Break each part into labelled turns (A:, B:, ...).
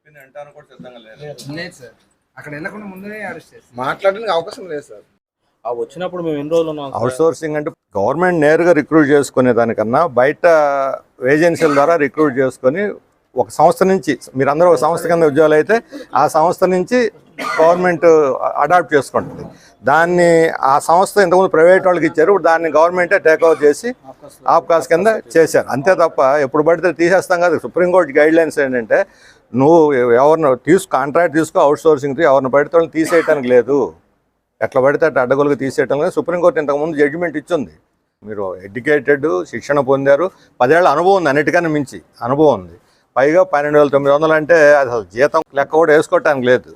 A: లేదు సార్, అక్కడ వెళ్ళకుండా ముందే అరెస్ట్ చేస్తారు.
B: మాట్లాడడానికి అవకాశం లేదు సార్.
C: వచ్చినప్పుడు మేము ఎన్ని రోజులు ఉన్నాం?
D: అవుట్ సోర్సింగ్ అంటే గవర్నమెంట్ నేరుగా రిక్రూట్ చేసుకునే దానికన్నా బయట ఏజెన్సీల ద్వారా రిక్రూట్ చేసుకొని ఒక సంస్థ నుంచి, మీరందరూ ఒక సంస్థ కింద ఉద్యోగాలు అయితే ఆ సంస్థ నుంచి గవర్నమెంట్ అడాప్ట్ చేసుకుంటుంది. దాన్ని ఆ సంస్థ ఇంతకుముందు ప్రైవేట్ వాళ్ళకి ఇచ్చారు, దాన్ని గవర్నమెంటే టేక్ ఓవర్ చేసి ఆప్కాస్ కింద చేశారు. అంతే తప్ప ఎప్పుడు పడితే తీసేస్తాం కాదు. సుప్రీంకోర్టు గైడ్ లైన్స్ ఏంటంటే నువ్వు ఎవరిని కాంట్రాక్ట్ తీసుకో, అవుట్ సోర్సింగ్ ఎవరిని పడితే వాళ్ళని తీసేయటానికి లేదు, ఎట్లా పడితే అట్లా అడ్డగోలుగా తీసేయటం లేదు. సుప్రీంకోర్టు ఇంతకుముందు జడ్జిమెంట్ ఇచ్చింది. మీరు ఎడ్యుకేటెడ్, శిక్షణ పొందారు, 10 ఏళ్ళ అనుభవం ఉంది, అన్నిటికన్నా మించి అనుభవం ఉంది, పైగా 12,900 అంటే అది అసలు జీతం లెక్క కూడా వేసుకోవటానికి లేదు.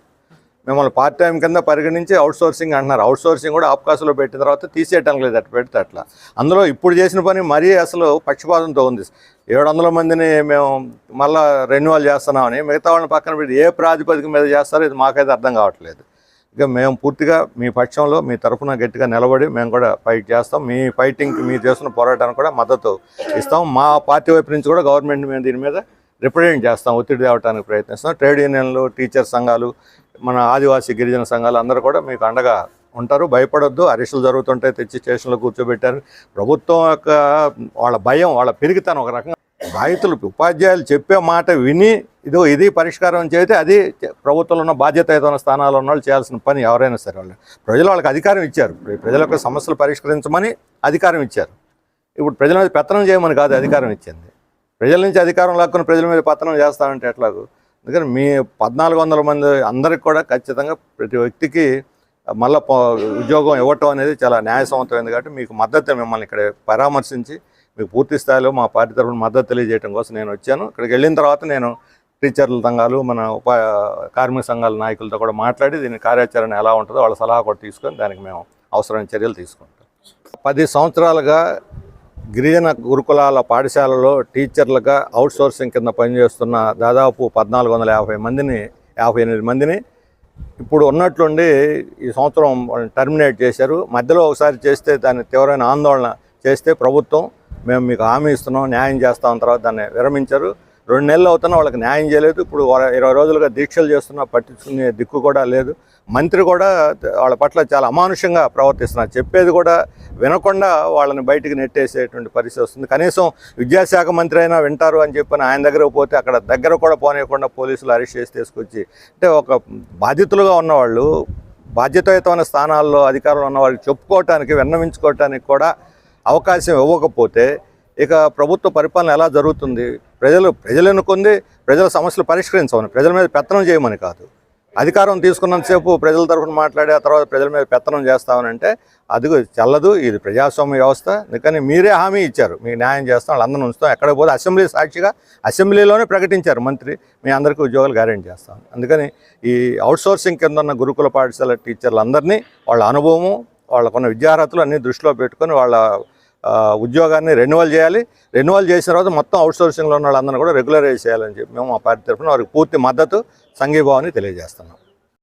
D: మిమ్మల్ని పార్ట్ టైం కింద పరిగణించి అవుట్ సోర్సింగ్ అంటున్నారు. అవుట్ సోర్సింగ్ కూడా ఆప్కాస్లో పెట్టిన తర్వాత తీసేయటానికి లేదు, అట్లా పెడితే అట్లా. అందులో ఇప్పుడు చేసిన పని మరీ అసలు పక్షపాతంతో ఉంది. 700 మందిని మేము మళ్ళీ రెన్యువల్ చేస్తున్నామని మిగతా వాళ్ళని పక్కన పెట్టి ఏ ప్రాతిపదిక మీద చేస్తారో ఇది మాకైతే అర్థం కావట్లేదు. ఇక మేము పూర్తిగా మీ పక్షంలో మీ తరఫున గట్టిగా నిలబడి మేము కూడా ఫైట్ చేస్తాం. మీ ఫైటింగ్కి మీరు చేస్తున్న పోరాటానికి కూడా మద్దతు ఇస్తాం. మా పార్టీ వైపు నుంచి కూడా గవర్నమెంట్ మేము దీని మీద రిప్రజెంట్ చేస్తాం, ఒత్తిడి తేవడానికి ప్రయత్నిస్తాం. ట్రేడ్ యూనియన్లు, టీచర్ సంఘాలు, మన ఆదివాసీ గిరిజన సంఘాలు అందరూ కూడా మీకు అండగా ఉంటారు. భయపడొద్దు. అరెస్టులు జరుగుతుంటే తెచ్చి స్టేషన్లో కూర్చోబెట్టారు. ప్రభుత్వం యొక్క వాళ్ళ భయం, వాళ్ళ పెరిగితనం ఒక రకంగా. బాధితులు, ఉపాధ్యాయులు చెప్పే మాట విని ఇది పరిష్కారం చేస్తే అది ప్రభుత్వంలో ఉన్న బాధ్యతాయుతమైన స్థానాల్లో ఉన్న వాళ్ళు చేయాల్సిన పని. ఎవరైనా సరే ప్రజలు వాళ్ళకి అధికారం ఇచ్చారు, ప్రజల యొక్క సమస్యలు పరిష్కరించమని అధికారం ఇచ్చారు. ఇప్పుడు ప్రజల మీద పెత్తనం చేయమని కాదు అధికారం ఇచ్చింది. ప్రజల నుంచి అధికారం లాక్కుని ప్రజల మీద పెత్తనం చేస్తామంటే ఎట్లాగూ. అందుకని మీ 1400 మంది అందరికి కూడా ఖచ్చితంగా ప్రతి వ్యక్తికి మళ్ళీ ఉద్యోగం ఇవ్వటం అనేది చాలా న్యాయసమ్మతమైంది. కాబట్టి మీకు మద్దతు, మిమ్మల్ని ఇక్కడ పరామర్శించి మీకు పూర్తి స్థాయిలో మా పార్టీ తరఫున మద్దతు తెలియజేయడం కోసం నేను వచ్చాను. ఇక్కడికి వెళ్ళిన తర్వాత నేను టీచర్ల సంఘాలు, మన కార్మిక సంఘాల నాయకులతో కూడా మాట్లాడి దీని కార్యాచరణ ఎలా ఉంటుందో వాళ్ళ సలహా కూడా తీసుకొని దానికి మేము అవసరమైన చర్యలు తీసుకుంటాం. 10 సంవత్సరాలుగా గిరిజన గురుకులాల పాఠశాలలో టీచర్లుగా అవుట్ సోర్సింగ్ కింద పనిచేస్తున్న దాదాపు 1450 మందిని, 58 మందిని ఇప్పుడు ఉన్నట్లుండి ఈ సంవత్సరం టర్మినేట్ చేశారు. మధ్యలో ఒకసారి చేస్తే దాన్ని తీవ్రమైన ఆందోళన చేస్తే ప్రభుత్వం మేము మీకు హామీ ఇస్తున్నాం, న్యాయం చేస్తాం, తర్వాత దాన్ని విరమించారు. 2 నెలలు అవుతున్నా వాళ్ళకి న్యాయం చేయలేదు. ఇప్పుడు 20 రోజులుగా దీక్షలు చేస్తున్నా పట్టించుకునే దిక్కు కూడా లేదు. మంత్రి కూడా వాళ్ళ పట్ల చాలా అమానుషంగా ప్రవర్తిస్తున్నారు. చెప్పేది కూడా వినకుండా వాళ్ళని బయటికి నెట్టేసేటువంటి పరిస్థితి వస్తుంది. కనీసం విద్యాశాఖ మంత్రి అయినా వింటారు అని చెప్పని ఆయన దగ్గరకు పోతే అక్కడ దగ్గర కూడా పోనీయకుండా పోలీసులు అరెస్ట్ చేసి తీసుకొచ్చి, అంటే ఒక బాధితులుగా ఉన్నవాళ్ళు, బాధ్యతాయుతమైన స్థానాల్లో అధికారంలో ఉన్న వాళ్ళకి చెప్పుకోవటానికి, విన్నవించుకోవటానికి కూడా అవకాశం ఇవ్వకపోతే ఇక ప్రభుత్వ పరిపాలన ఎలా జరుగుతుంది? ప్రజలు ఎన్నుకుంది ప్రజల సమస్యలు పరిష్కరించమని, ప్రజల మీద పెత్తనం చేయమని కాదు. అధికారం తీసుకున్నంతసేపు ప్రజల తరఫున మాట్లాడి ఆ తర్వాత ప్రజల మీద పెత్తనం చేస్తామని అంటే అది చెల్లదు. ఇది ప్రజాస్వామ్య వ్యవస్థ. అందుకని మీరే హామీ ఇచ్చారు, మీకు న్యాయం చేస్తాం, వాళ్ళందరినీ ఉంచుతాం. ఎక్కడికి పోతే అసెంబ్లీ సాక్షిగా అసెంబ్లీలోనే ప్రకటించారు మంత్రి, మీ అందరికీ ఉద్యోగాలు గ్యారెంటీ చేస్తాం. అందుకని ఈ అవుట్ సోర్సింగ్ కింద ఉన్న గురుకుల పాఠశాల టీచర్లందరినీ వాళ్ళ అనుభవము, వాళ్ళకున్న విద్యార్హతలు అన్నీ దృష్టిలో పెట్టుకొని వాళ్ళ ఉద్యోగాన్ని రెన్యువల్ చేయాలి. రెన్యువల్ చేసిన తర్వాత మొత్తం అవుట్ సోర్సింగ్లో ఉన్న వాళ్ళందరినీ కూడా రెగ్యులరైజ్ చేయాలని చెప్పి మేము మా పార్టీ తరఫున వారికి పూర్తి మద్దతు, సంఘీభావాన్ని తెలియజేస్తున్నాం.